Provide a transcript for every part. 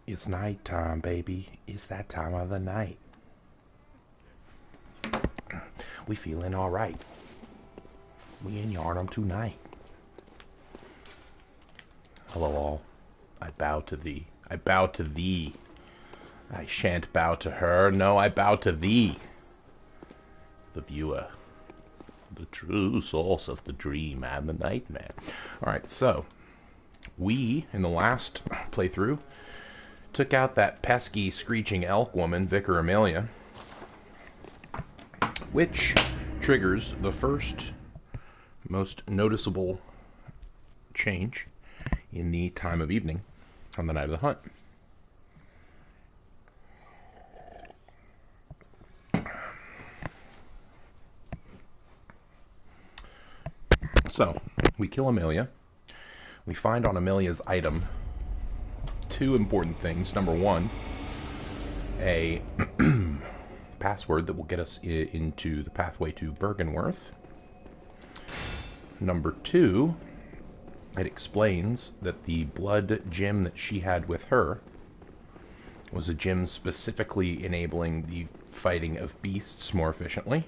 It's night time, baby. It's that time of the night. We feeling alright. We in Yarnum tonight. Hello all. I bow to thee. I bow to thee. I shan't bow to her. No, I bow to thee. The viewer. The true source of the dream and the nightmare. Alright, so we, in the last playthrough, took out that pesky, screeching elk woman, Vicar Amelia, which triggers the first most noticeable change in the time of evening on the night of the hunt. So, we kill Amelia. We find on Amelia's item two important things. Number one, a password that will get us into the pathway to Bergenworth. Number two, it explains that the blood gem that she had with her was a gem specifically enabling the fighting of beasts more efficiently,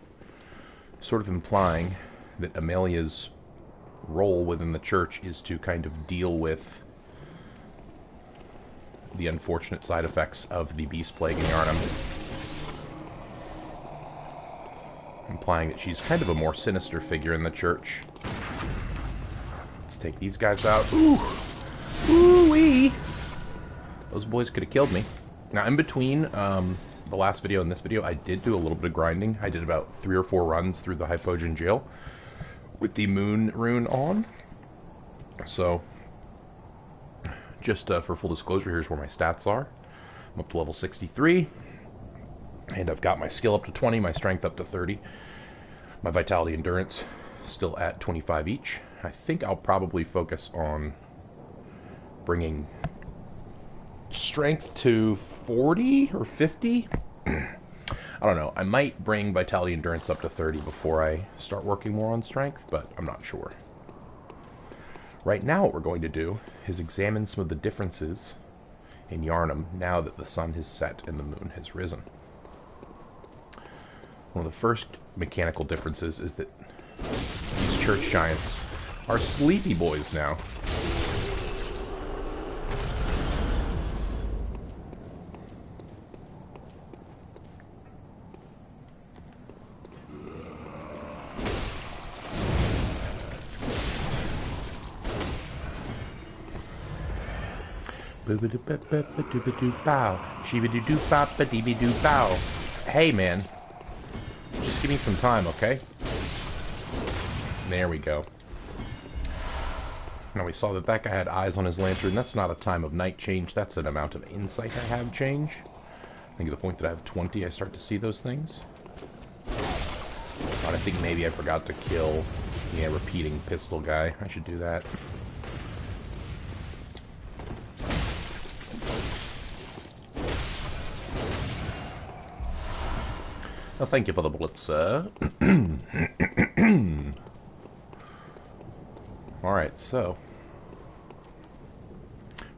sort of implying that Amelia's role within the church is to kind of deal with the unfortunate side effects of the beast plague in Yarnum, implying that she's kind of a more sinister figure in the church. Let's take these guys out. Ooh! Ooh-wee! Those boys could have killed me. Now, in between the last video and this video, I did do a little bit of grinding. I did about 3 or 4 runs through the Hypogean Jail with the moon rune on. So, just for full disclosure, here's where my stats are. I'm up to level 63, and I've got my skill up to 20, my strength up to 30, my vitality endurance still at 25 each. I think I'll probably focus on bringing strength to 40 or 50. I don't know. I might bring vitality endurance up to 30 before I start working more on strength, but I'm not sure. Right now what we're going to do is examine some of the differences in Yarnum now that the sun has set and the moon has risen. One of the first mechanical differences is that these church giants are sleepy boys now. Hey, man. Just give me some time, okay? There we go. Now we saw that that guy had eyes on his lantern. That's not a time of night change. That's an amount of insight I have change. I think at the point that I have 20, I start to see those things. But I think maybe I forgot to kill the repeating pistol guy. I should do that. Oh, thank you for the bullets, sir. Alright, so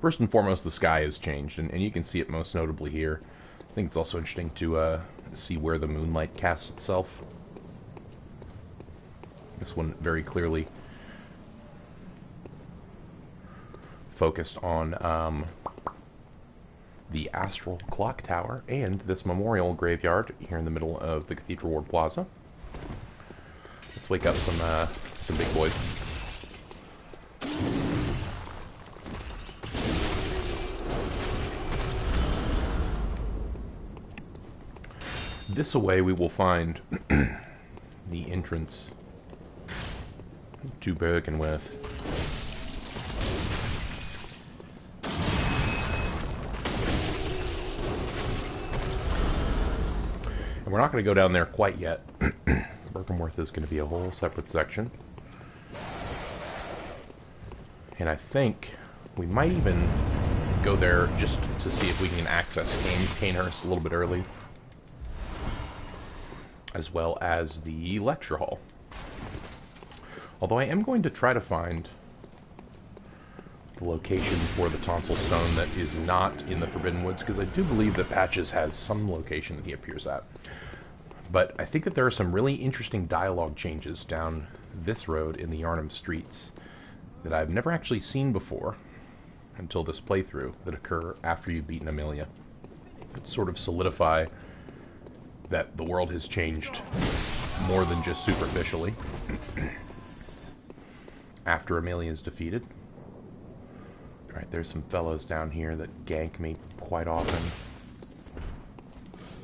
first and foremost, the sky has changed, and you can see it most notably here. I think it's also interesting to see where the moonlight casts itself. This one very clearly focused on the Astral Clock Tower and this memorial graveyard here in the middle of the Cathedral Ward Plaza. Let's wake up some big boys. This away we will find the entrance to Bergenworth. And we're not going to go down there quite yet. Bergenworth is going to be a whole separate section. And I think we might even go there just to see if we can access Canehurst a little bit early, as well as the lecture hall. Although I am going to try to find the location for the tonsil stone that is not in the Forbidden Woods, because I do believe that Patches has some location that he appears at. But I think that there are some really interesting dialogue changes down this road in the Yharnam streets that I've never actually seen before until this playthrough, that occur after you've beaten Amelia. That sort of solidify that the world has changed more than just superficially after Amelia is defeated. Alright, there's some fellows down here that gank me quite often.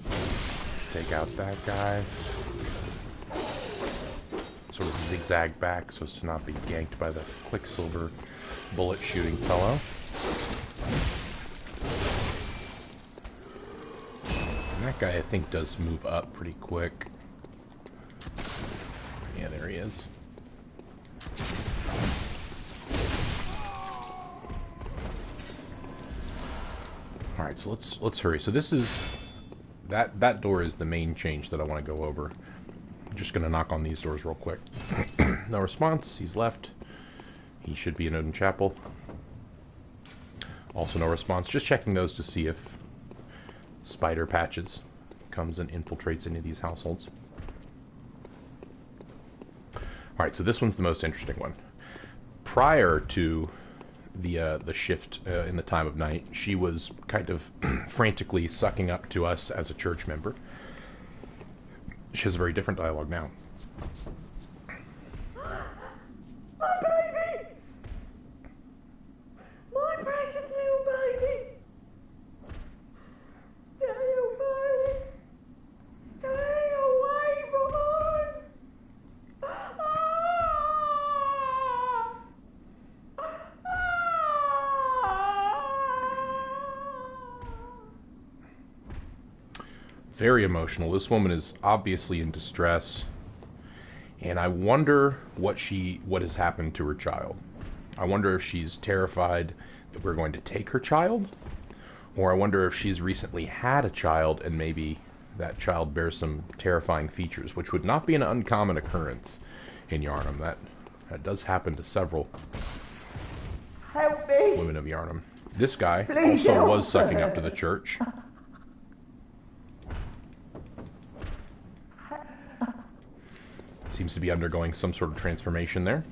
Let's take out that guy. Sort of zigzag back so as to not be ganked by the Quicksilver bullet shooting fellow. And that guy, I think, does move up pretty quick. Yeah, there he is. Alright, so let's hurry. So this is... That door is the main change that I want to go over. I'm just going to knock on these doors real quick. No response. He's left. He should be in Odin Chapel. Also no response. Just checking those to see if Spider Patches comes and infiltrates any of these households. Alright, so this one's the most interesting one. Prior to the shift in the time of night, she was kind of frantically sucking up to us as a church member. She has a very different dialogue now. My baby! My precious little baby! Stay away! Stay away from us! Very emotional. This woman is obviously in distress, and I wonder what has happened to her child. I wonder if she's terrified that we're going to take her child, or I wonder if she's recently had a child and maybe that child bears some terrifying features, which would not be an uncommon occurrence in Yharnam. That does happen to several Help me! women of Yharnam. This guy Please also help was sucking her. up to the church. Seems to be undergoing some sort of transformation there.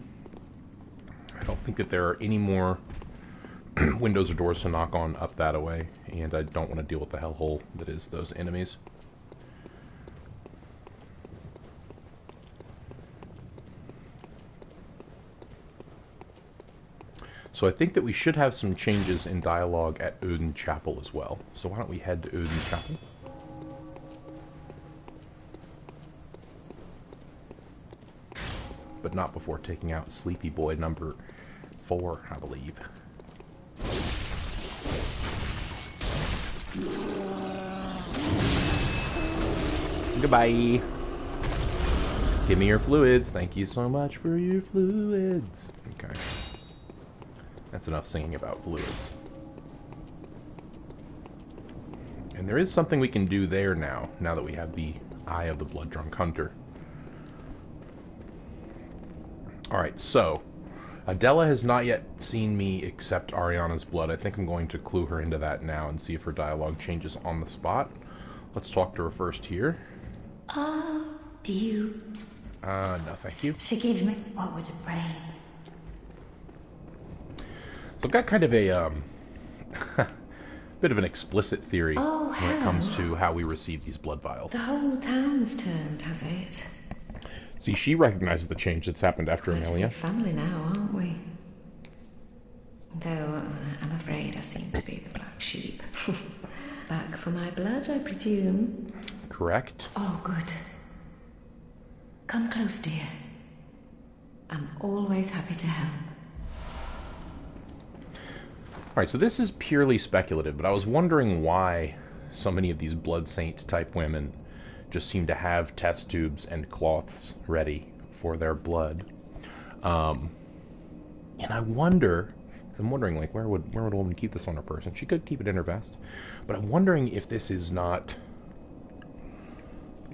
I don't think that there are any more windows or doors to knock on up that away, and I don't want to deal with the hellhole that is those enemies. So I think that we should have some changes in dialogue at Odin Chapel as well. So why don't we head to Odin Chapel? But not before taking out Sleepy Boy number 4, I believe. Goodbye. Give me your fluids. Thank you so much for your fluids. Okay. That's enough singing about fluids. And there is something we can do there now that we have the Eye of the Blood Drunk Hunter. Alright, so Adela has not yet seen me accept Ariana's blood. I think I'm going to clue her into that now and see if her dialogue changes on the spot. Let's talk to her first here. Do you... No, thank you. Forgive me. What would a brain? So I've got kind of a bit of an explicit theory Oh, when it comes hello. to how we receive these blood vials. The whole town's turned, has it? See, she recognizes the change that's happened after Quite a Amelia. big family now, aren't we? Though I'm afraid I seem to be the black sheep. Back for my blood, I presume. Correct. Oh, good. Come close, dear. I'm always happy to help. Alright, so this is purely speculative, but I was wondering why so many of these blood saint type women just seem to have test tubes and cloths ready for their blood. And I wonder, because I'm wondering, like, where would a woman keep this on her person? She could keep it in her vest, but I'm wondering if this is not,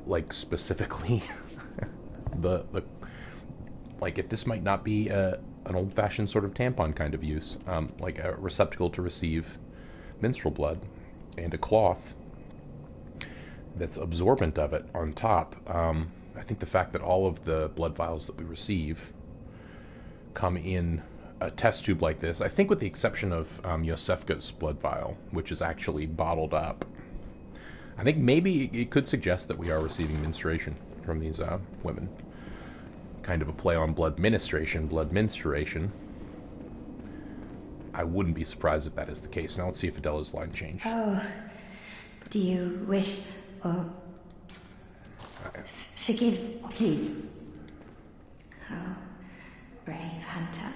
like, specifically the like, if this might not be an old-fashioned sort of tampon kind of use, like a receptacle to receive menstrual blood, and a cloth that's absorbent of it on top. I think the fact that all of the blood vials that we receive come in a test tube like this, I think with the exception of Yosefka's blood vial, which is actually bottled up, I think maybe it could suggest that we are receiving menstruation from these women. Kind of a play on blood ministration, blood menstruation. I wouldn't be surprised if that is the case. Now let's see if Adela's line changed. Oh, do you wish or forgive, please? Oh, brave hunter,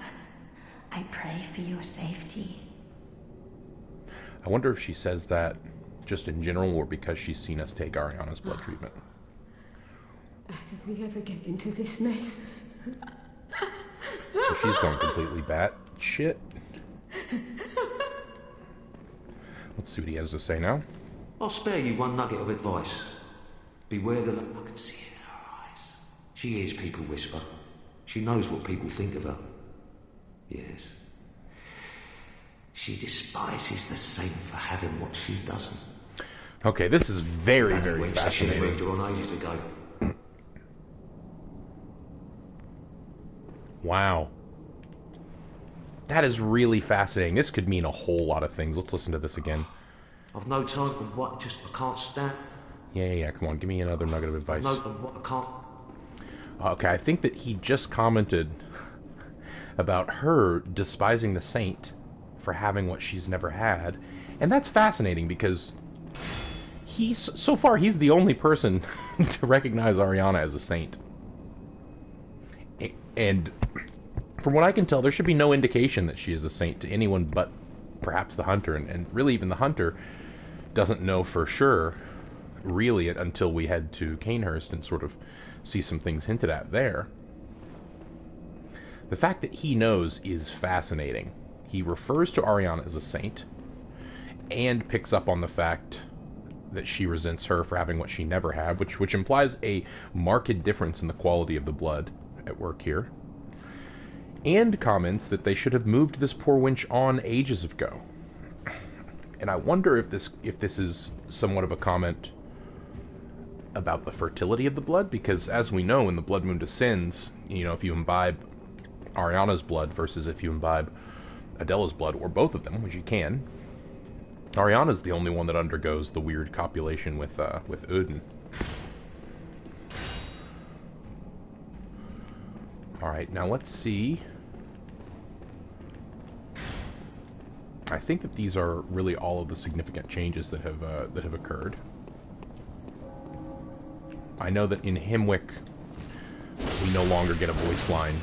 I pray for your safety. I wonder if she says that just in general or because she's seen us take Ariana's blood treatment. How did we ever get into this mess? So she's going completely bat shit. Let's see what he has to say now. I'll spare you one nugget of advice. Beware the... I can see it in her eyes. She hears people whisper. She knows what people think of her. Yes. She despises the saint for having what she doesn't. Okay, this is very, very fascinating. She moved her on ages ago. Wow. That is really fascinating. This could mean a whole lot of things. Let's listen to this again. I've no time for what I can't stand. Yeah, come on. Give me another nugget of advice. No, what I can't... Okay, I think that he just commented about her despising the saint for having what she's never had. And that's fascinating because so far he's the only person to recognize Ariana as a saint. And from what I can tell, there should be no indication that she is a saint to anyone but perhaps the hunter. And really even the hunter doesn't know for sure, really, until we head to Canehurst and sort of see some things hinted at there. The fact that he knows is fascinating. He refers to Ariana as a saint and picks up on the fact that she resents her for having what she never had, which implies a marked difference in the quality of the blood at work here, and comments that they should have moved this poor wench on ages ago. And I wonder if this is somewhat of a comment about the fertility of the blood, because as we know, when the blood moon descends, if you imbibe Ariana's blood versus if you imbibe Adela's blood, or both of them, which you can, Ariana's the only one that undergoes the weird copulation with Odin. Alright, now let's see. I think that these are really all of the significant changes that have occurred. I know that in Himwick, we no longer get a voice line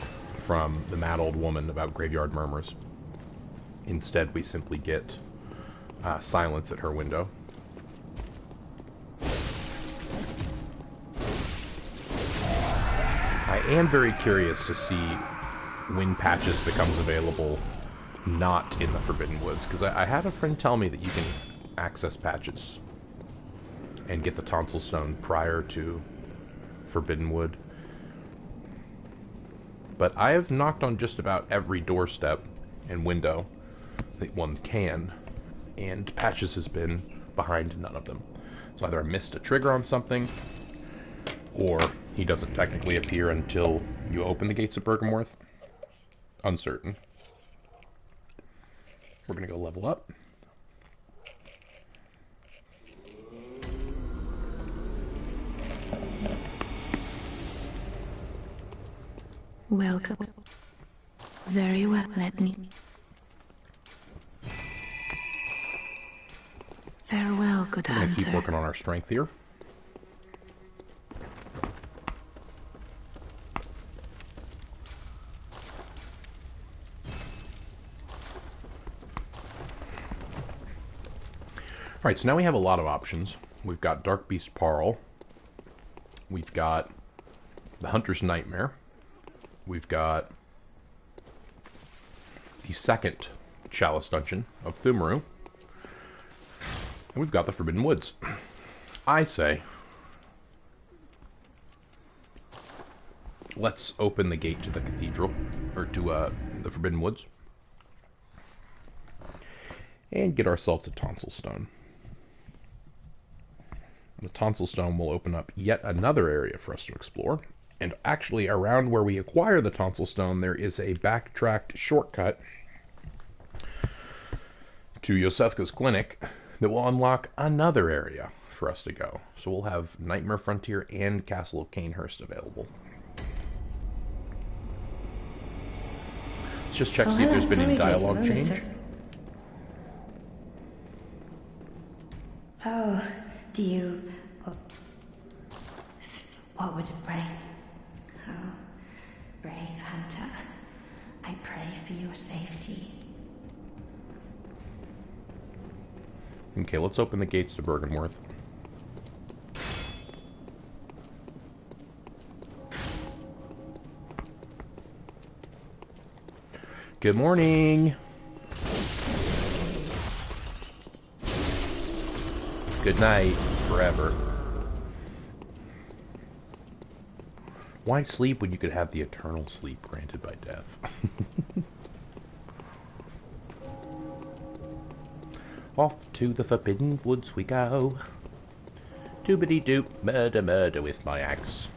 from the mad old woman about graveyard murmurs. Instead, we simply get silence at her window. I am very curious to see when Patches becomes available not in the Forbidden Woods, because I had a friend tell me that you can access Patches and get the Tonsil Stone prior to Forbidden Wood. But I have knocked on just about every doorstep and window that one can, and Patches has been behind none of them. So either I missed a trigger on something, or he doesn't technically appear until you open the gates of Bergenworth. Uncertain. We're going to go level up. Welcome. Very well, let me. Farewell, good We're going to hunter. keep working on our strength here. Alright, so now we have a lot of options. We've got Dark Beast Parl. We've got the Hunter's Nightmare. We've got the second Chalice Dungeon of Thumaru. And we've got the Forbidden Woods. I say let's open the gate to the cathedral, or to the Forbidden Woods, and get ourselves a tonsil stone. The tonsil stone will open up yet another area for us to explore. And actually, around where we acquire the tonsil stone, there is a backtracked shortcut to Yosefka's clinic that will unlock another area for us to go. So we'll have Nightmare Frontier and Castle of Canehurst available. Let's just check to see if there's been any dialogue change. Oh, do you... What would it bring? Oh, brave hunter, I pray for your safety. Okay, let's open the gates to Bergenworth. Good morning. Good night, forever. Why sleep when you could have the eternal sleep granted by death? Off to the Forbidden Woods we go. Doobity-doop, murder, murder with my axe.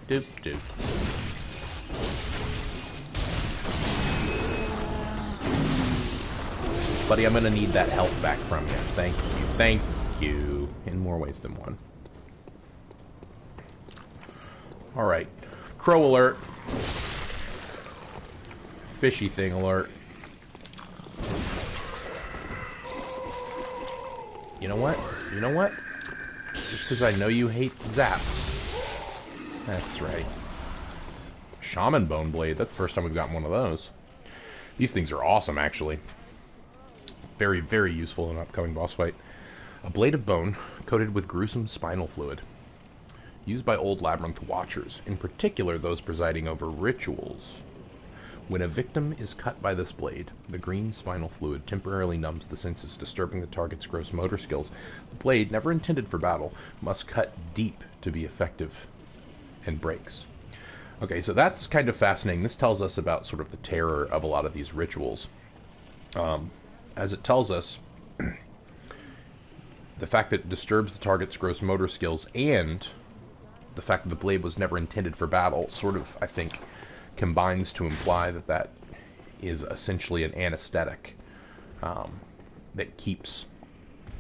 Doop-doop. Buddy, I'm gonna need that health back from you. Thank you. Thank you. In more ways than one. Alright. Crow alert. Fishy thing alert. You know what? You know what? Just because I know you hate zaps. That's right. Shaman Bone Blade. That's the first time we've gotten one of those. These things are awesome, actually. Very, very useful in an upcoming boss fight. A blade of bone coated with gruesome spinal fluid. Used by old Labyrinth watchers, in particular those presiding over rituals. When a victim is cut by this blade, the green spinal fluid temporarily numbs the senses, disturbing the target's gross motor skills. The blade, never intended for battle, must cut deep to be effective, and breaks. Okay, so that's kind of fascinating. This tells us about sort of the terror of a lot of these rituals. As it tells us, the fact that it disturbs the target's gross motor skills and the fact that the blade was never intended for battle sort of, I think, combines to imply that that is essentially an anesthetic that keeps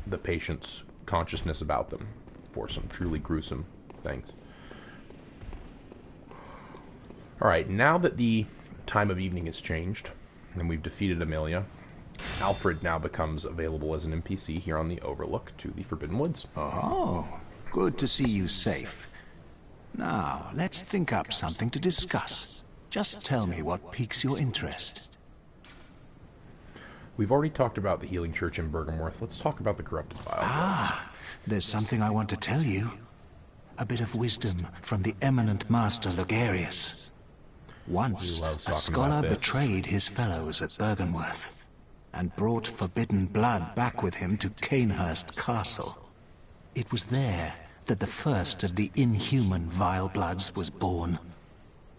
the patient's consciousness about them for some truly gruesome things. Alright, now that the time of evening has changed, and we've defeated Amelia, Alfred now becomes available as an NPC here on the Overlook to the Forbidden Woods. Oh, good to see you safe. Now, let's think up something to discuss. Just tell me what piques your interest. We've already talked about the Healing Church in Bergenworth. Let's talk about the Corrupted Vial. There's something I want to tell you. A bit of wisdom from the eminent Master Logarius. Once, a scholar betrayed his fellows at Bergenworth and brought forbidden blood back with him to Canehurst Castle. It was there that the first of the inhuman Vile Bloods was born.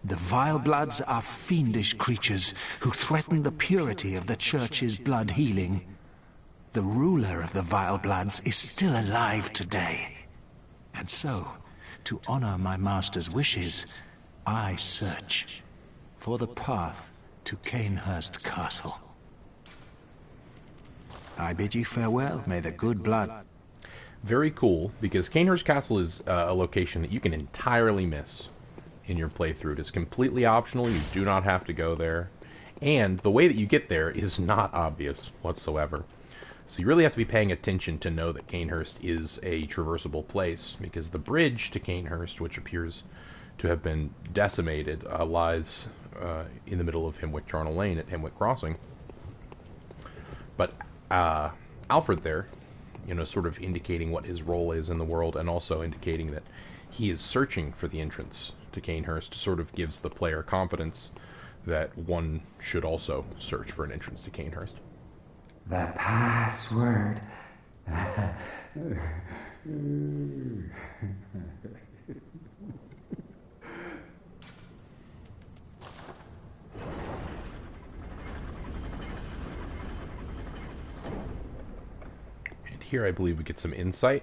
The Vile Bloods are fiendish creatures who threaten the purity of the Church's blood healing. The ruler of the Vile Bloods is still alive today. And so, to honor my master's wishes, I search for the path to Canehurst Castle. I bid you farewell. May the good blood... Very cool, because Canehurst Castle is a location that you can entirely miss in your playthrough. It is completely optional. You do not have to go there. And the way that you get there is not obvious whatsoever. So you really have to be paying attention to know that Canehurst is a traversable place, because the bridge to Canehurst, which appears to have been decimated, lies in the middle of Hemwick Charnel Lane at Hemwick Crossing. But Alfred there, you know, sort of indicating what his role is in the world, and also indicating that he is searching for the entrance to Canehurst, sort of gives the player confidence that one should also search for an entrance to Canehurst. The password. here, I believe we get some insight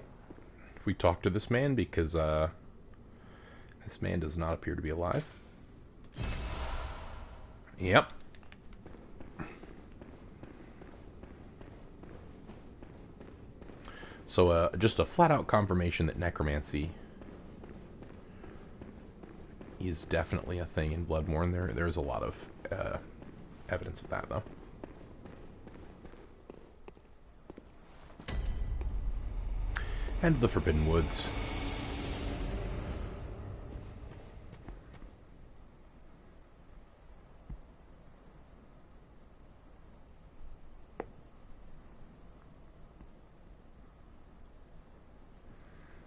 if we talk to this man, because this man does not appear to be alive. Yep. So just a flat-out confirmation that necromancy is definitely a thing in Bloodborne. There's a lot of evidence of that, though. And the Forbidden Woods.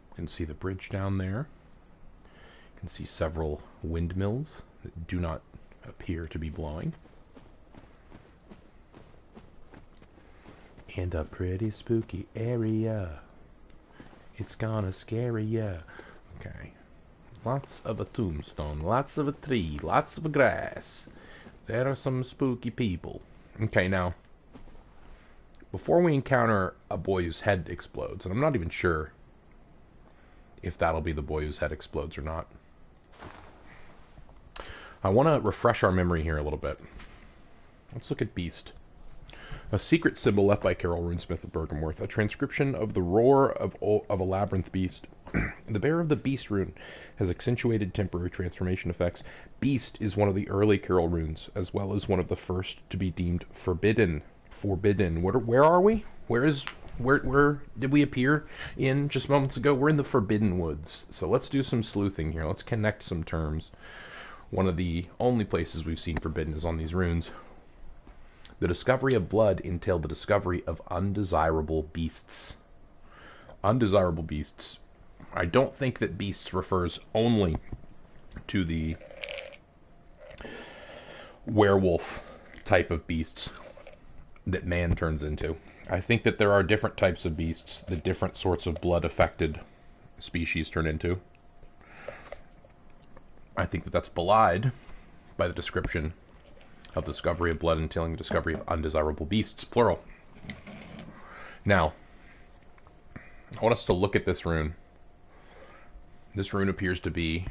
You can see the bridge down there. You can see several windmills that do not appear to be blowing. And a pretty spooky area. It's gonna scare ya. Okay. Lots of a tombstone, lots of a tree, lots of a grass. There are some spooky people. Okay, now, before we encounter a boy whose head explodes, and I'm not even sure if that'll be the boy whose head explodes or not, I want to refresh our memory here a little bit. Let's look at Beast. A secret symbol left by Carol Runesmith of Bergenworth, a transcription of the roar of a labyrinth beast. The bearer of the Beast rune has accentuated temporary transformation effects. Beast is one of the early Carol runes, as well as one of the first to be deemed forbidden. Forbidden. Where are we? Where did we appear in just moments ago? We're in the Forbidden Woods. So let's do some sleuthing here. Let's connect some terms. One of the only places we've seen forbidden is on these runes. The discovery of blood entailed the discovery of undesirable beasts. Undesirable beasts. I don't think that beasts refers only to the werewolf type of beasts that man turns into. I think that there are different types of beasts that different sorts of blood-affected species turn into. I think that that's belied by the description of the discovery of blood entailing the discovery of undesirable beasts, plural. Now, I want us to look at this rune. This rune appears to be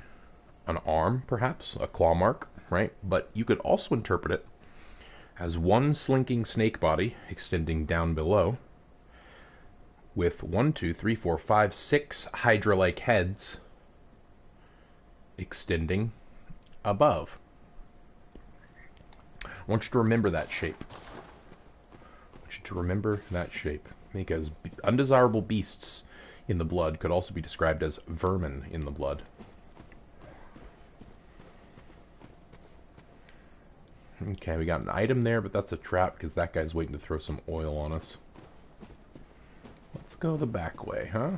an arm, perhaps, a claw mark, right? But you could also interpret it as one slinking snake body extending down below, with 1, 2, 3, 4, 5, 6 Hydra-like heads extending above. I want you to remember that shape. I want you to remember that shape. Because undesirable beasts in the blood could also be described as vermin in the blood. Okay, we got an item there, but that's a trap because that guy's waiting to throw some oil on us. Let's go the back way, huh?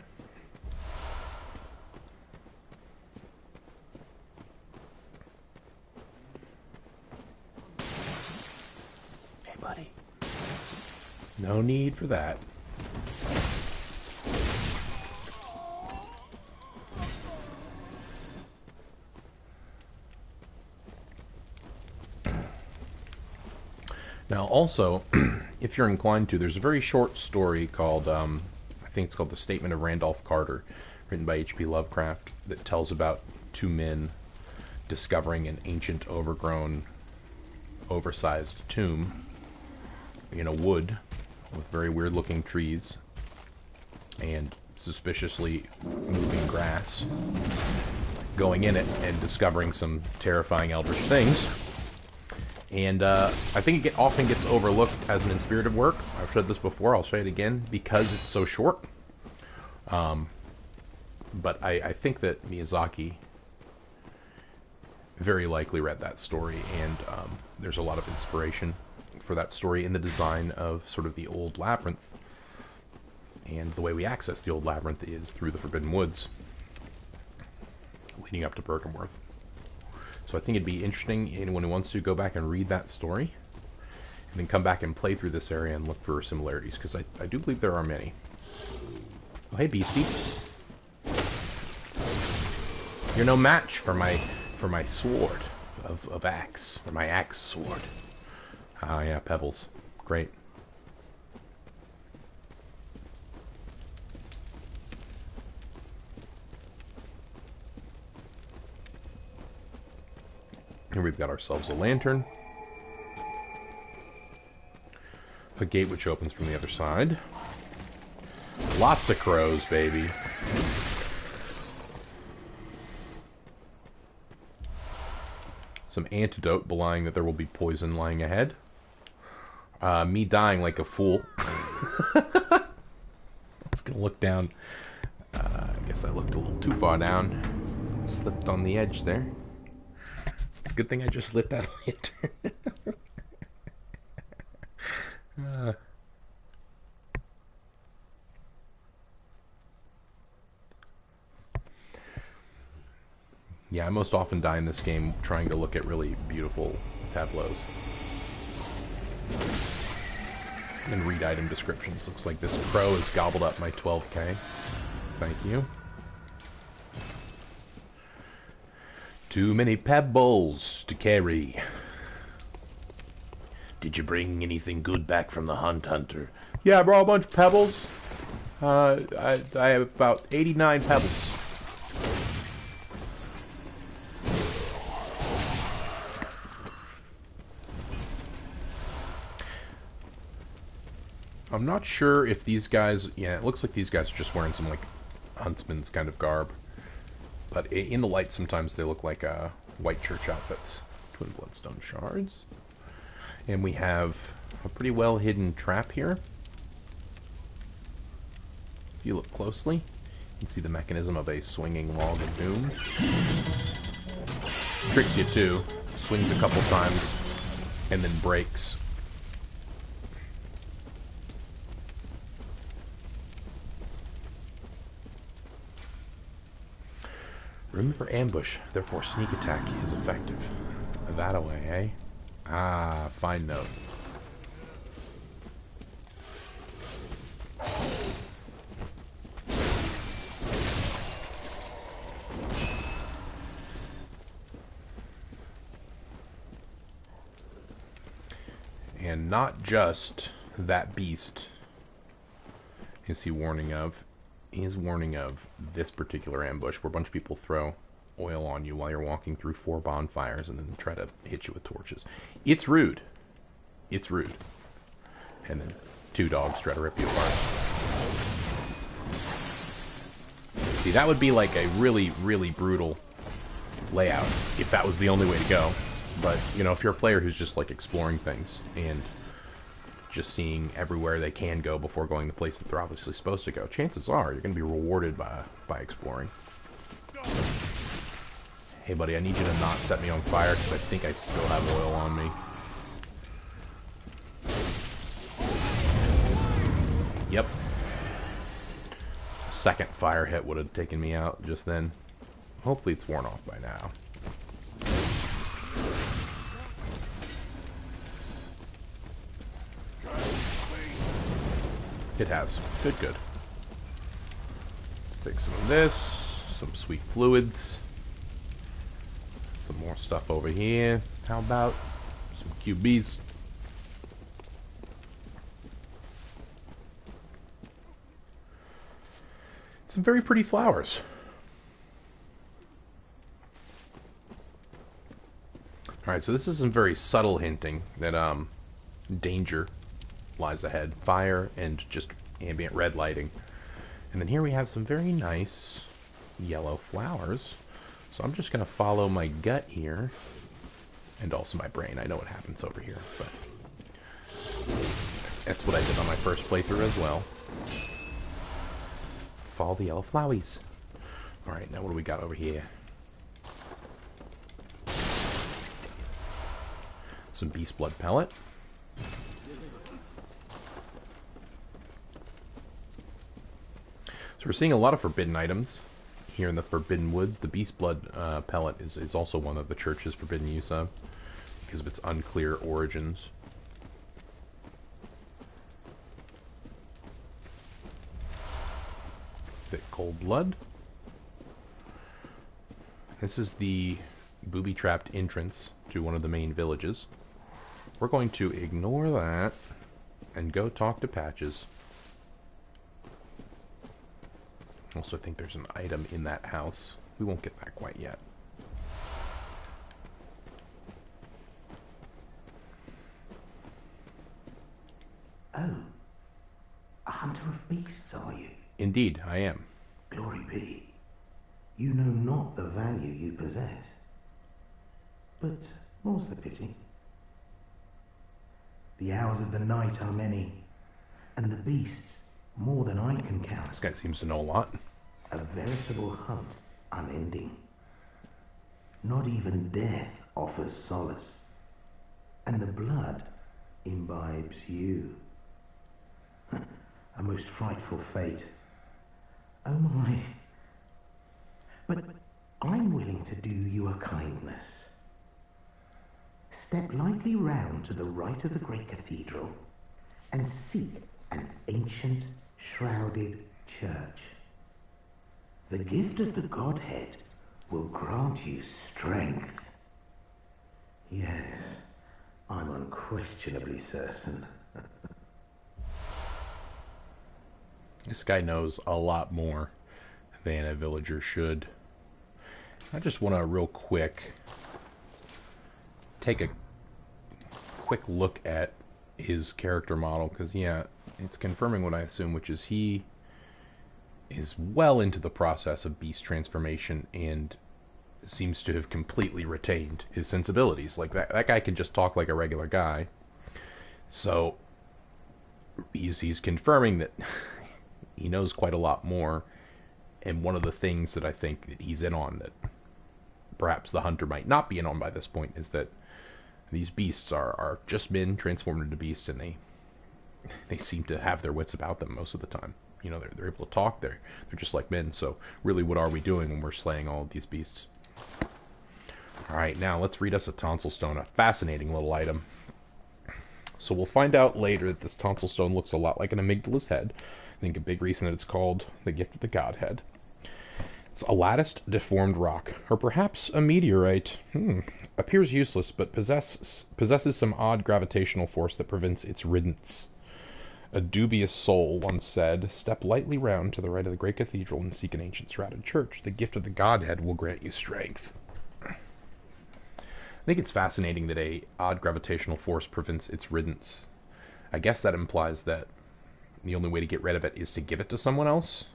No need for that. Now, also, if you're inclined to, there's a very short story called, I think it's called The Statement of Randolph Carter, written by H.P. Lovecraft, that tells about two men discovering an ancient, overgrown, oversized tomb in a wood with very weird-looking trees and suspiciously moving grass, going in it and discovering some terrifying eldritch things. And I think it often gets overlooked as an inspirative work. I've said this before, I'll say it again, because it's so short. But I think that Miyazaki very likely read that story, and there's a lot of inspiration for that story in the design of sort of the old labyrinth. And the way we access the old labyrinth is through the Forbidden Woods, leading up to Bergenworth. So I think it'd be interesting, anyone who wants to go back and read that story, and then come back and play through this area and look for similarities, because I do believe there are many. Oh, hey, Beastie. You're no match for my sword of axe, or my axe sword. Ah, yeah, pebbles. Great. And we've got ourselves a lantern. A gate which opens from the other side. Lots of crows, baby. Some antidote belying that there will be poison lying ahead. Me dying like a fool. I was gonna look down. I guess I looked a little too far down. Slipped on the edge there. It's a good thing I just lit that lantern. Yeah, I most often die in this game trying to look at really beautiful tableaus. And read item descriptions. Looks like this crow has gobbled up my 12k. Thank you. Too many pebbles to carry. Did you bring anything good back from the hunt, Hunter? Yeah, I brought a bunch of pebbles. I have about 89 pebbles. I'm not sure if these guys... Yeah, it looks like these guys are just wearing some, like, huntsman's kind of garb. But in the light, sometimes they look like white church outfits. Twin bloodstone shards. And we have a pretty well-hidden trap here. If you look closely, you can see the mechanism of a swinging log of doom. Tricks you, too. Swings a couple times, and then breaks. Remember ambush, therefore sneak attack is effective. That away, eh? Ah, fine note. And not just that beast is he warning of. He is warning of this particular ambush where a bunch of people throw oil on you while you're walking through 4 bonfires and then try to hit you with torches. It's rude. It's rude. And then 2 dogs try to rip you apart. See, that would be like a really, really brutal layout if that was the only way to go. But, you know, if you're a player who's just like exploring things and just seeing everywhere they can go before going the place that they're obviously supposed to go, chances are you're going to be rewarded by exploring. Hey buddy, I need you to not set me on fire because I think I still have oil on me. Yep. Second fire hit would have taken me out just then. Hopefully it's worn off by now. It has. Good, good. Let's take some of this. Some sweet fluids. Some more stuff over here. How about some QBs? Some very pretty flowers. Alright, so this is some very subtle hinting that danger lies ahead. Fire and just ambient red lighting. And then here we have some very nice yellow flowers. So I'm just going to follow my gut here. And also my brain. I know what happens over here, but that's what I did on my first playthrough as well. Follow the yellow flowies. Alright, now what do we got over here? Some beast blood pellet. So we're seeing a lot of forbidden items here in the Forbidden Woods. The beast blood pellet is also one of the church's forbidden use of because of its unclear origins. Thick cold blood. This is the booby-trapped entrance to one of the main villages. We're going to ignore that and go talk to Patches. Also think there's an item in that house. We won't get that quite yet. Indeed, I am. Glory be. You know not the value you possess. But more's the pity. The hours of the night are many, and the beasts more than I can count. This guy seems to know a lot. A veritable hunt unending. Not even death offers solace, and the blood imbibes you. A most frightful fate. Oh my. But I'm willing to do you a kindness. Step lightly round to the right of the great cathedral and seek an ancient, shrouded church. The gift of the Godhead will grant you strength. Yes, I'm unquestionably certain. This guy knows a lot more than a villager should. I just want to real quick take a quick look at his character model, because yeah, it's confirming what I assume, which is he is well into the process of beast transformation and seems to have completely retained his sensibilities. Like that guy can just talk like a regular guy. So he's confirming that he knows quite a lot more. And one of the things that I think that he's in on that perhaps the hunter might not be in on by this point is that these beasts are just men transformed into beasts, and they seem to have their wits about them most of the time. You know, they're able to talk. They're just like men. So really, what are we doing when we're slaying all of these beasts? All right, now let's read us a tonsil stone, a fascinating little item. So we'll find out later that this tonsil stone looks a lot like an amygdala's head. I think a big reason that it's called the gift of the Godhead. It's a latticed, deformed rock, or perhaps a meteorite. Appears useless, but possesses some odd gravitational force that prevents its riddance. A dubious soul once said, "Step lightly round to the right of the great cathedral and seek an ancient shrouded church. The gift of the Godhead will grant you strength." I think it's fascinating that a odd gravitational force prevents its riddance. I guess that implies that the only way to get rid of it is to give it to someone else.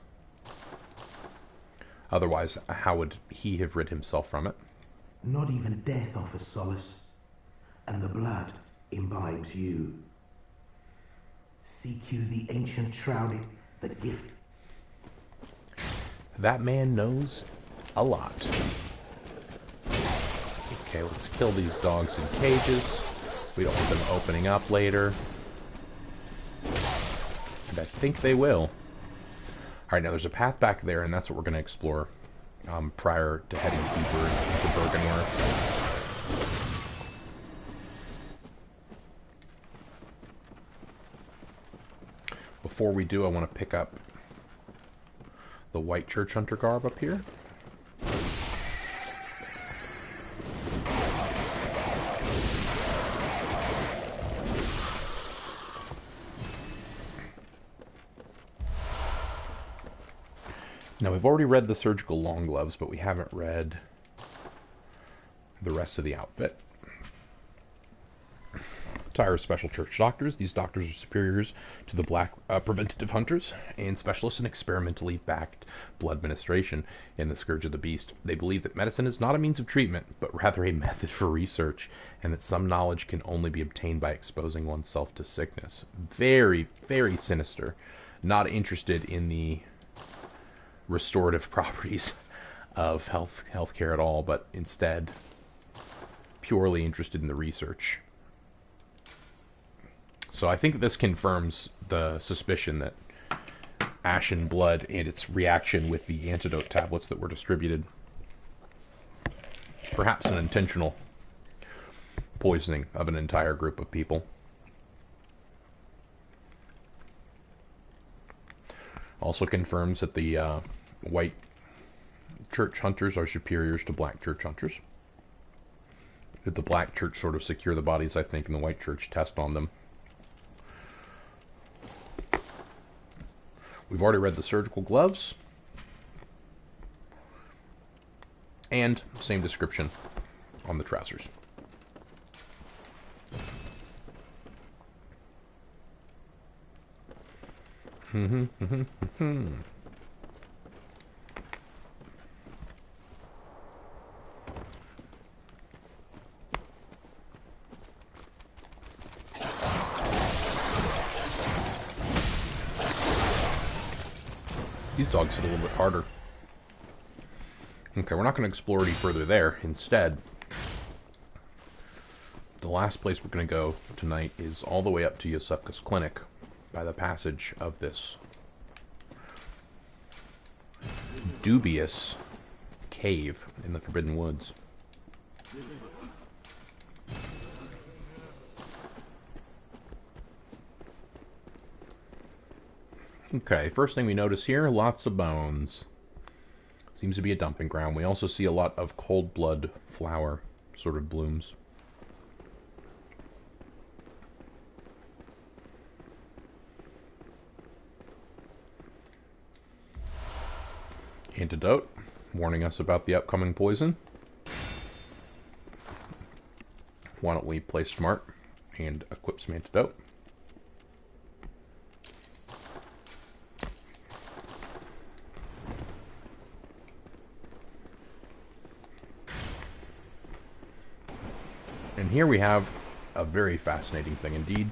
Otherwise, how would he have rid himself from it? Not even death offers solace, and the blood imbibes you. Seek you the ancient shrouded, the gift. That man knows a lot. Okay, let's kill these dogs in cages. We don't want them opening up later. And I think they will. Alright, now there's a path back there, and that's what we're going to explore prior to heading deeper into Bergenworth. Before we do, I want to pick up the white church hunter garb up here. Now, we've already read the surgical long gloves, but we haven't read the rest of the outfit. Attire of special church doctors. These doctors are superiors to the black preventative hunters and specialists in experimentally backed blood administration in the Scourge of the Beast. They believe that medicine is not a means of treatment, but rather a method for research, and that some knowledge can only be obtained by exposing oneself to sickness. Very, very sinister. Not interested in the restorative properties of healthcare at all, but instead purely interested in the research. So I think this confirms the suspicion that ashen blood and its reaction with the antidote tablets that were distributed, perhaps an intentional poisoning of an entire group of people. Also confirms that the white church hunters are superiors to black church hunters. That the black church sort of secure the bodies, I think, and the white church test on them. We've already read the surgical gloves. And same description on the trousers. These dogs hit a little bit harder. Okay, we're not going to explore any further there. Instead, the last place we're going to go tonight is all the way up to Yosefka's clinic by the passage of this dubious cave in the Forbidden Woods. Okay, first thing we notice here, lots of bones. Seems to be a dumping ground. We also see a lot of cold blood flower sort of blooms. Antidote, warning us about the upcoming poison. Why don't we play smart and equip some antidote? And here we have a very fascinating thing indeed.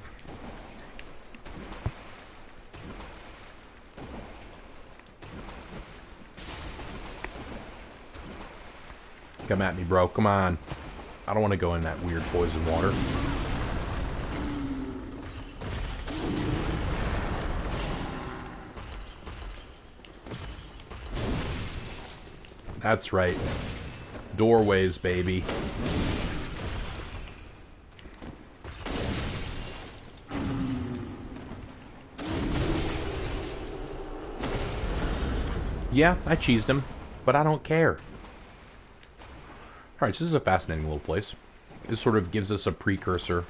Come at me, bro. Come on. I don't want to go in that weird poison water. That's right. Doorways, baby. Yeah, I cheesed him, but I don't care. Alright, so this is a fascinating little place. This sort of gives us a precursory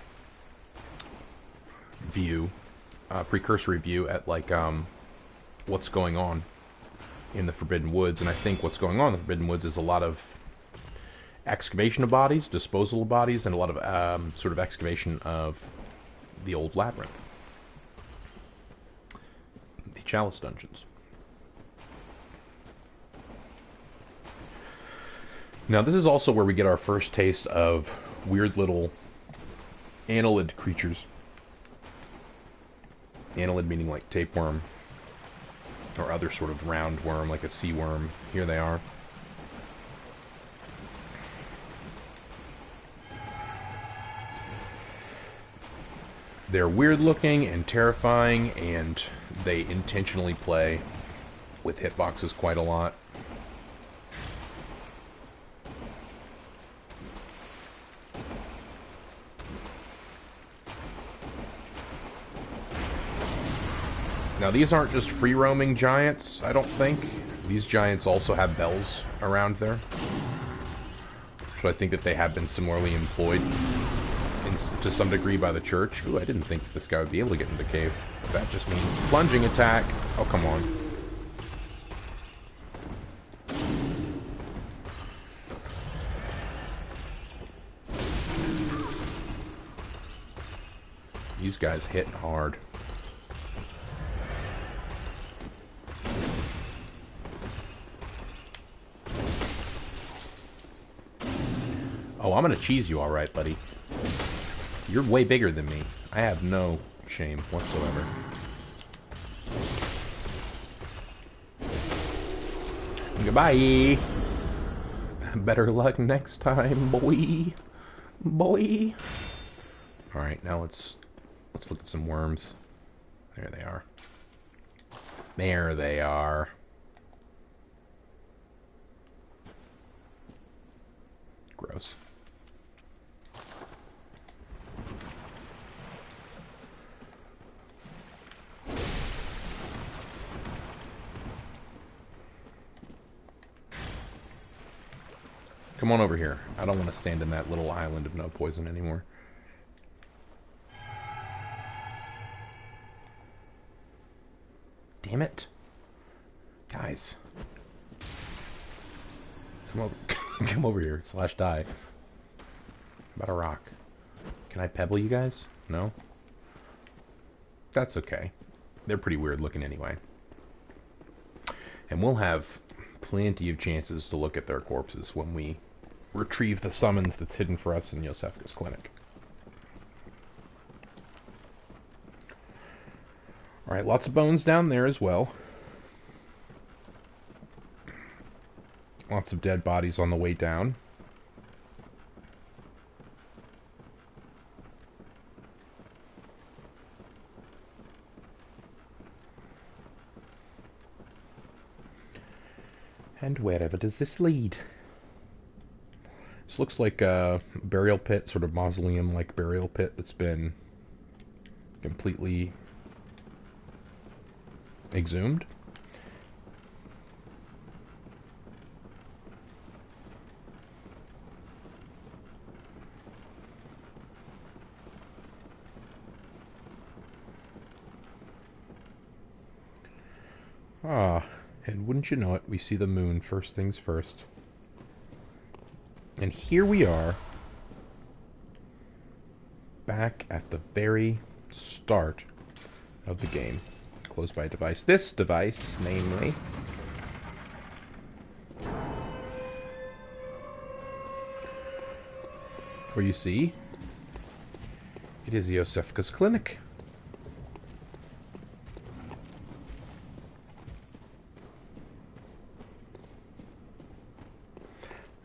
view at, like, what's going on in the Forbidden Woods. And I think what's going on in the Forbidden Woods is a lot of excavation of bodies, disposal of bodies, and a lot of sort of excavation of the old labyrinth. The Chalice Dungeons. Now, this is also where we get our first taste of weird little annelid creatures. Annelid meaning like tapeworm, or other sort of round worm, like a sea worm. Here they are. They're weird looking and terrifying, and they intentionally play with hitboxes quite a lot. Now, these aren't just free-roaming giants, I don't think. These giants also have bells around there. So I think that they have been similarly employed to some degree by the church. Ooh, I didn't think that this guy would be able to get into the cave. That just means plunging attack. Oh, come on. These guys hit hard. Oh, I'm gonna cheese you alright, buddy. You're way bigger than me. I have no shame whatsoever. Goodbye! Better luck next time, boy. Boy! Alright, now let's look at some worms. There they are. There they are. Gross. Come on over here. I don't want to stand in that little island of no poison anymore. Damn it. Guys. Come over. Come over here. / die. About a rock. Can I pebble you guys? No? That's okay. They're pretty weird looking anyway. And we'll have plenty of chances to look at their corpses when we retrieve the summons that's hidden for us in Yosefka's clinic. Alright, lots of bones down there as well. Lots of dead bodies on the way down. And wherever does this lead? This looks like a burial pit, sort of mausoleum-like burial pit that's been completely exhumed. Ah, and wouldn't you know it, we see the moon first things first. And here we are, back at the very start of the game. Closed by a device. This device, namely, where you see, it is Iosefka's clinic.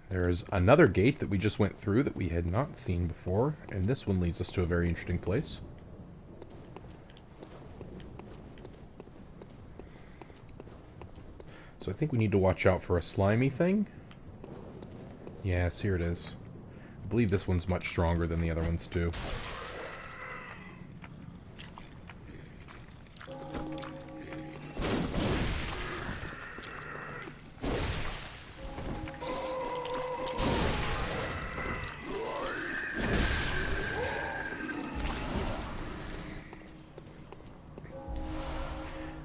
There's another gate that we just went through that we had not seen before, and this one leads us to a very interesting place. So I think we need to watch out for a slimy thing. Yes, here it is. I believe this one's much stronger than the other ones too.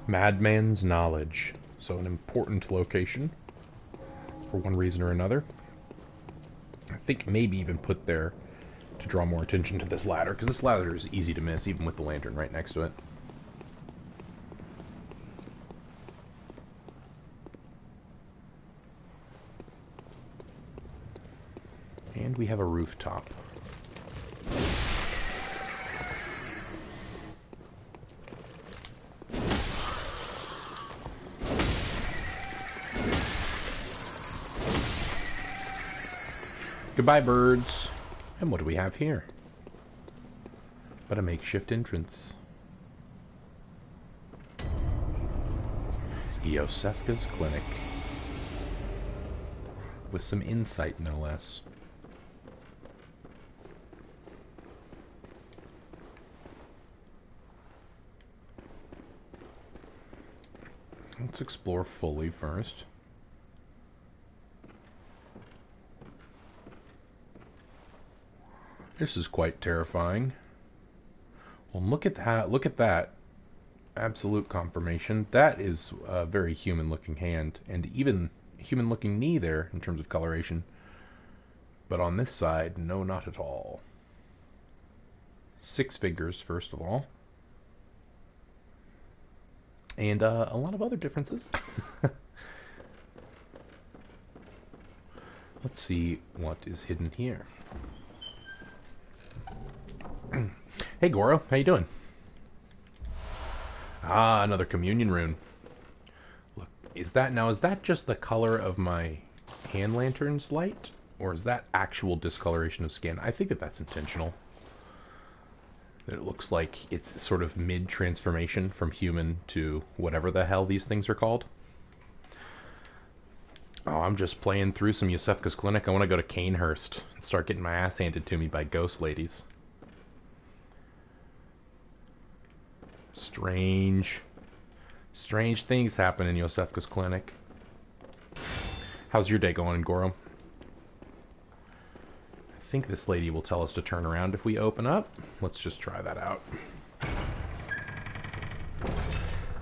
Madman's Knowledge. So an important location for one reason or another. I think maybe even put there to draw more attention to this ladder, because this ladder is easy to miss even with the lantern right next to it. And we have a rooftop. Goodbye, birds. And what do we have here? But a makeshift entrance. Iosefka's clinic. With some insight, no less. Let's explore fully first. This is quite terrifying. Well, look at that. Look at that. Absolute confirmation. That is a very human-looking hand, and even human-looking knee there in terms of coloration. But on this side, no, not at all. 6 fingers, first of all. And a lot of other differences. Let's see what is hidden here. Hey Goro, how you doing? Ah, another communion rune. Look, is that just the color of my hand lantern's light? Or is that actual discoloration of skin? I think that that's intentional. That it looks like it's sort of mid-transformation from human to whatever the hell these things are called. Oh, I'm just playing through some Iosefka's clinic. I want to go to Canehurst and start getting my ass handed to me by ghost ladies. Strange things happen in Iosefka's clinic. How's your day going, Goro? I think this lady will tell us to turn around if we open up. Let's just try that out.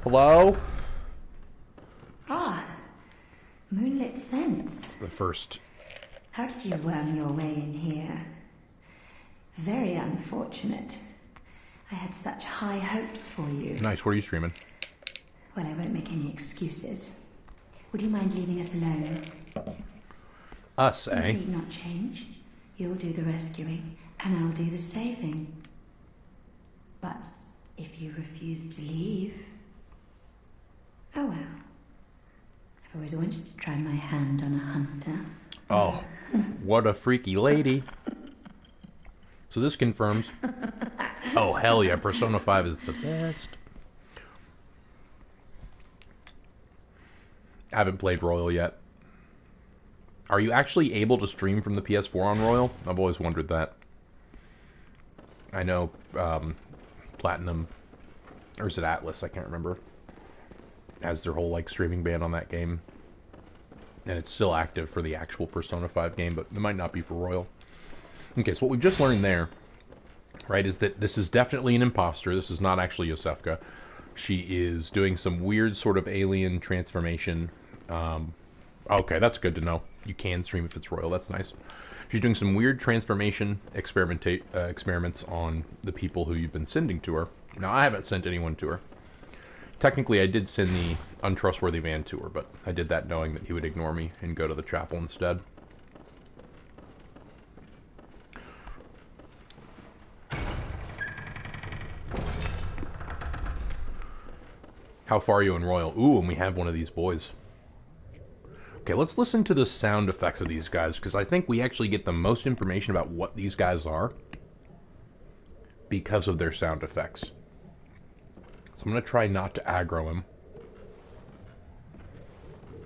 Hello? Ah, moonlit scents. The first. How did you worm your way in here? Very unfortunate. I had such high hopes for you. Nice, what are you streaming? Well, I won't make any excuses. Would you mind leaving us alone? Us, eh? Things need not change. You'll do the rescuing, and I'll do the saving. But if you refuse to leave... Oh well. I've always wanted to try my hand on a hunter. Oh, what a freaky lady. So this confirms. Oh, hell yeah, Persona 5 is the best. I haven't played Royal yet. Are you actually able to stream from the PS4 on Royal? I've always wondered that. I know Platinum, or is it Atlas? I can't remember. Has their whole like streaming ban on that game. And it's still active for the actual Persona 5 game, but it might not be for Royal. Okay, so what we've just learned there, right, is that this is definitely an imposter. This is not actually Yosefka. She is doing some weird sort of alien transformation. Okay, that's good to know. You can stream if it's Royal. That's nice. She's doing some weird transformation experiments on the people who you've been sending to her. Now, I haven't sent anyone to her. Technically, I did send the untrustworthy man to her, but I did that knowing that he would ignore me and go to the chapel instead. How far are you in Royal? Ooh, and we have one of these boys. Okay, let's listen to the sound effects of these guys, because I think we actually get the most information about what these guys are because of their sound effects. So I'm going to try not to aggro him.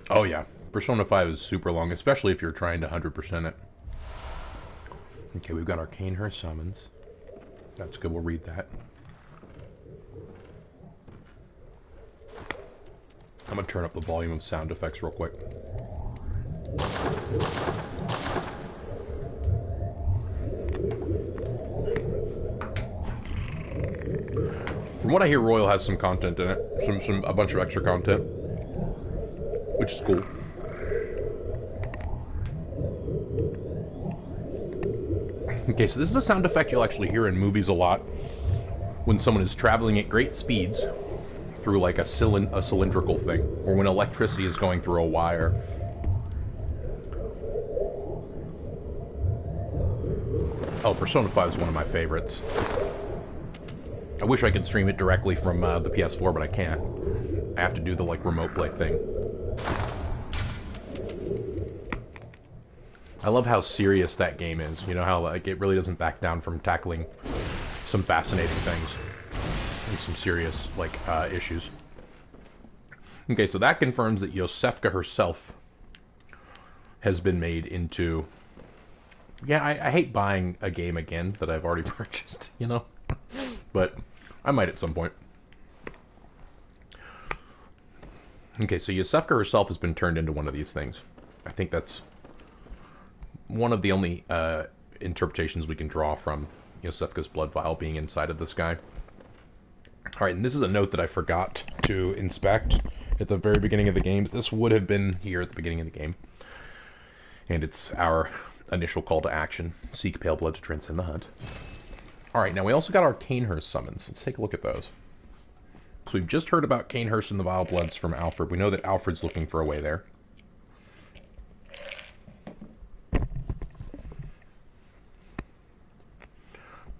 Oh yeah, Persona 5 is super long, especially if you're trying to 100% it. Okay, we've got Arcanehurst summons. That's good, we'll read that. I'm going to turn up the volume of sound effects real quick. From what I hear, Royal has some content in it. A bunch of extra content. Which is cool. Okay, so this is a sound effect you'll actually hear in movies a lot. When someone is traveling at great speeds through like a cylindrical thing. Or when electricity is going through a wire. Oh, Persona 5 is one of my favorites. I wish I could stream it directly from the PS4, but I can't. I have to do the like remote play thing. I love how serious that game is. You know how like it really doesn't back down from tackling some fascinating things and some serious like issues. Okay, so that confirms that Yosefka herself has been made into. Yeah, I hate buying a game again that I've already purchased, you know? But I might at some point. Okay, so Yosefka herself has been turned into one of these things. I think that's one of the only interpretations we can draw from Yosefka's blood vial being inside of this guy. Alright, and this is a note that I forgot to inspect at the very beginning of the game. This would have been here at the beginning of the game. And it's our initial call to action. Seek pale blood to transcend the hunt. Alright, now we also got our Arcanehurst summons. Let's take a look at those. So we've just heard about Arcanehurst and the Vile Bloods from Alfred. We know that Alfred's looking for a way there.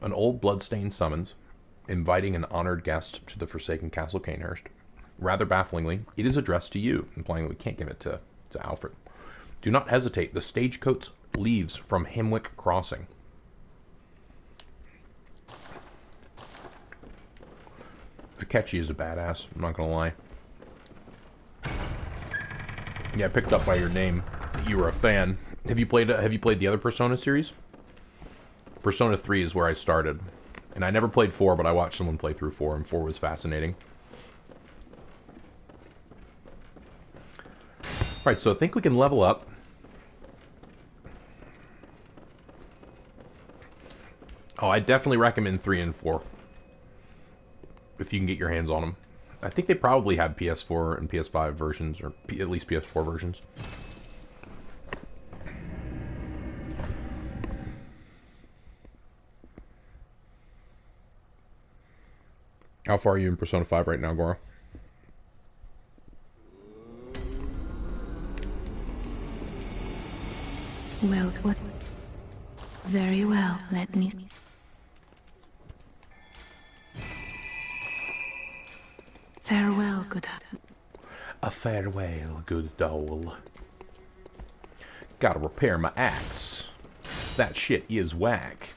An old bloodstained summons, inviting an honored guest to the Forsaken Castle Arcanehurst. Rather bafflingly, it is addressed to you, implying that we can't give it to Alfred. Do not hesitate. The stagecoach leaves from Hemwick Crossing. Akechi is a badass, I'm not gonna lie. Yeah, I picked up by your name that you were a fan. Have you played the other Persona series? Persona 3 is where I started. And I never played 4, but I watched someone play through 4, and 4 was fascinating. Alright, so I think we can level up. Oh, I definitely recommend 3 and 4. If you can get your hands on them. I think they probably have PS4 and PS5 versions, or at least PS4 versions. How far are you in Persona 5 right now, Gora? Well, what? Very well, let me... Farewell, good... A Farewell, good doll. Gotta repair my axe. That shit is whack.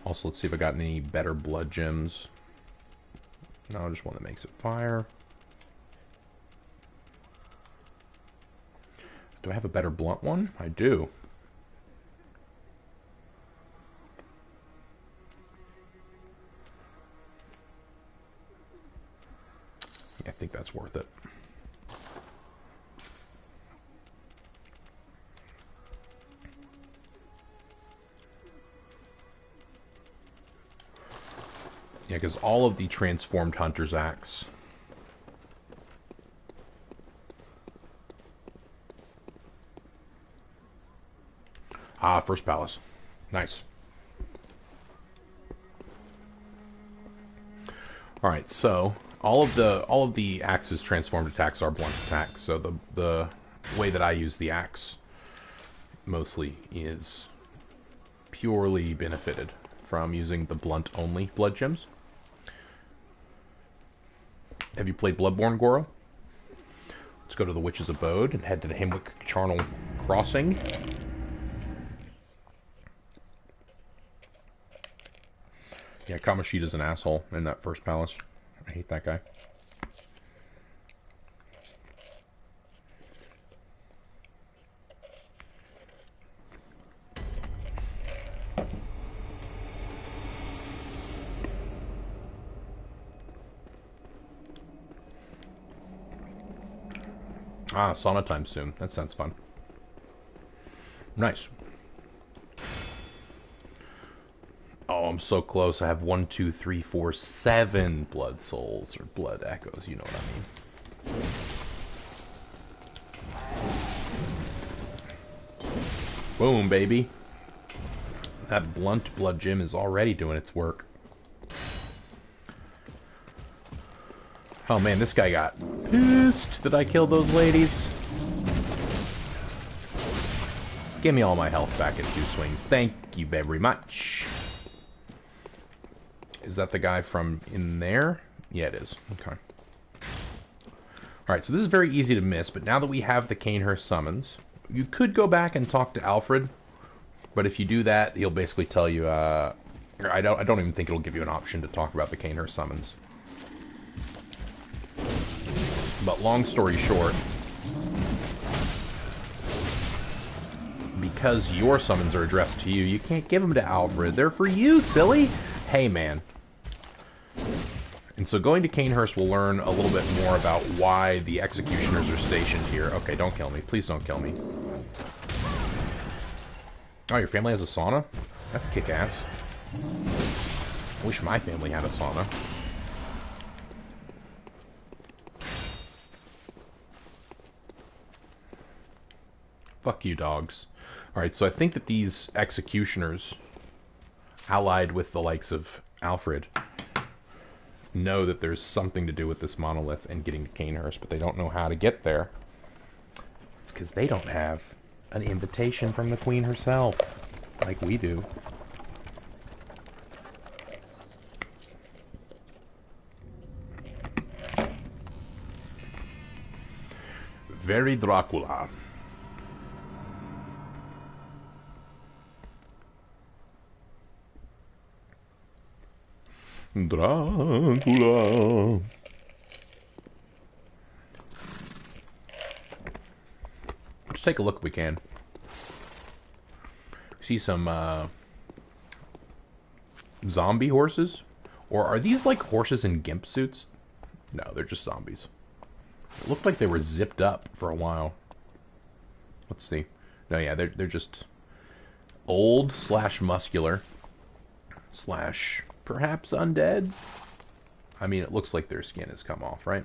Also, let's see if I got any better blood gems. No, just one that makes it fire. Do I have a better blunt one? I do. I think that's worth it. Yeah, because all of the transformed Hunter's Axe. Ah, first palace. Nice. Alright, so all of the axe's transformed attacks are blunt attacks. So the way that I use the axe mostly is purely benefited from using the blunt only blood gems. Have you played Bloodborne, Goro? Let's go to the Witch's Abode and head to the Hemwick Charnel Crossing. Yeah, Kamoshida's an asshole in that first palace. I hate that guy. Ah, sauna time soon. That sounds fun. Nice. Oh, I'm so close. I have 1, 2, 3, 4, 7 blood souls or blood echoes. You know what I mean. Boom, baby. That blunt blood gem is already doing its work. Oh man, this guy got pissed that I killed those ladies. Give me all my health back in 2 swings. Thank you very much. Is that the guy from in there? Yeah, it is. Okay. Alright, so this is very easy to miss, but now that we have the Canehurst summons, you could go back and talk to Alfred, but if you do that, he'll basically tell you, I don't even think it'll give you an option to talk about the Canehurst summons. But long story short, because your summons are addressed to you, you can't give them to Alfred. They're for you, silly! Hey, man. And so going to Canehurst will learn a little bit more about why the executioners are stationed here. Okay, don't kill me. Please don't kill me. Oh, your family has a sauna? That's kick-ass. I wish my family had a sauna. Fuck you, dogs. Alright, so I think that these executioners, allied with the likes of Alfred, know that there's something to do with this monolith and getting to Canehurst, but they don't know how to get there. It's because they don't have an invitation from the Queen herself, like we do. Very Dracula. Dracula. Let's take a look if we can. See some zombie horses? Or are these like horses in gimp suits? No, they're just zombies. It looked like they were zipped up for a while. Let's see. No, yeah, they're just old / muscular / perhaps undead. I mean, it looks like their skin has come off, right?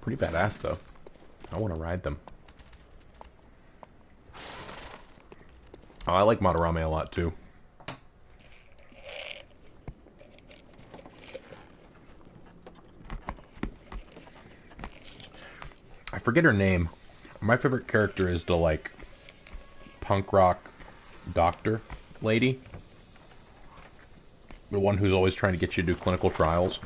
Pretty badass, though. I want to ride them. Oh, I like Madarame a lot, too. I forget her name. My favorite character is the, like, punk rock doctor lady. The one who's always trying to get you to do clinical trials.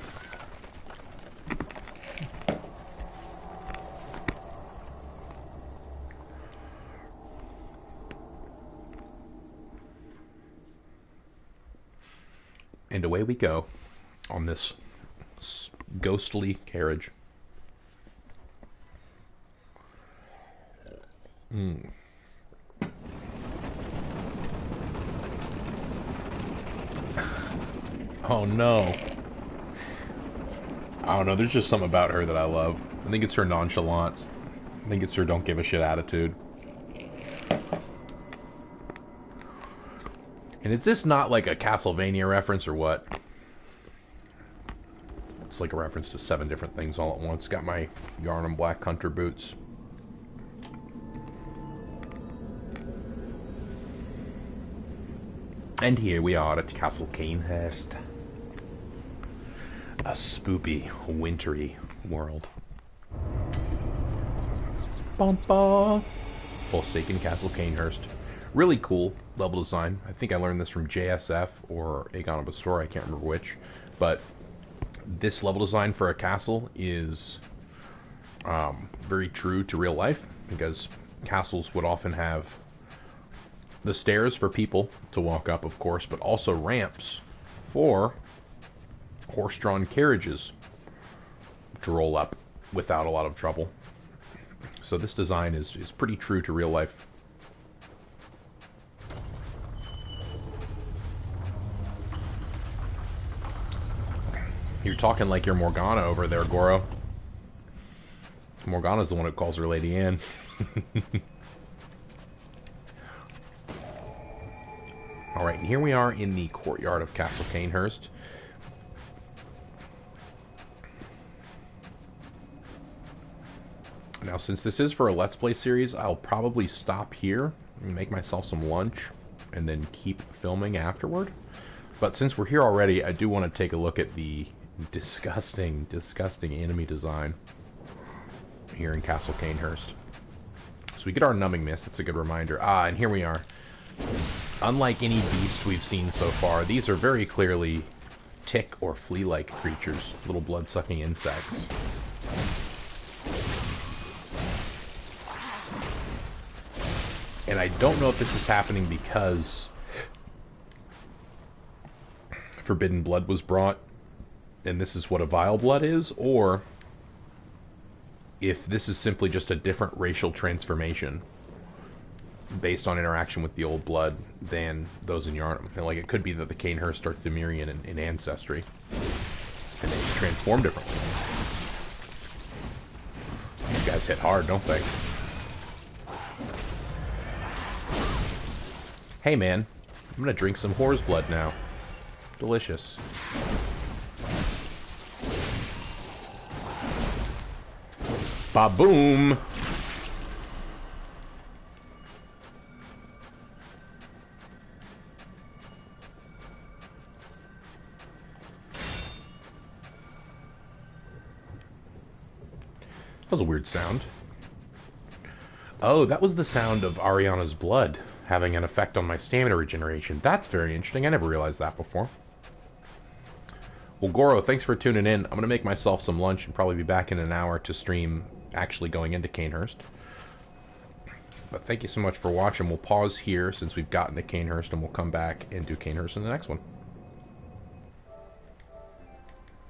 And away we go on this ghostly carriage. Oh no. I don't know, there's just something about her that I love. I think it's her nonchalance. I think it's her don't give a shit attitude. And is this not like a Castlevania reference or what? It's like a reference to 7 different things all at once. Got my Yarnum Black Hunter boots. And here we are at Castle Canehurst. A spoopy, wintry world. Bumpa! Forsaken Castle Canehurst. Really cool level design. I think I learned this from JSF or Aegon of Astor, I can't remember which. But this level design for a castle is very true to real life, because castles would often have the stairs for people to walk up, of course, but also ramps for horse-drawn carriages to roll up without a lot of trouble. So this design is pretty true to real life. You're talking like you're Morgana over there, Goro. Morgana's the one who calls her Lady Anne. Alright, and here we are in the courtyard of Castle Canehurst. Now, since this is for a Let's Play series, I'll probably stop here and make myself some lunch and then keep filming afterward. But since we're here already, I do want to take a look at the disgusting, disgusting enemy design here in Castle Canehurst. So we get our numbing mist, that's a good reminder. And here we are. Unlike any beast we've seen so far, these are very clearly tick or flea-like creatures, little blood-sucking insects. And I don't know if this is happening because forbidden blood was brought and this is what a vile blood is, or if this is simply just a different racial transformation based on interaction with the old blood than those in Yarnum. And like, it could be that the Canehurst are Thumerian in ancestry, and they just transform differently. These guys hit hard, don't they? Hey man, I'm gonna drink some whore's blood now. Delicious. Ba-boom! That was a weird sound. Oh, that was the sound of Ariana's blood having an effect on my stamina regeneration. That's very interesting. I never realized that before. Well, Goro, thanks for tuning in. I'm going to make myself some lunch and probably be back in an hour to stream actually going into Canehurst. But thank you so much for watching. We'll pause here since we've gotten to Canehurst, and we'll come back and do Canehurst in the next one.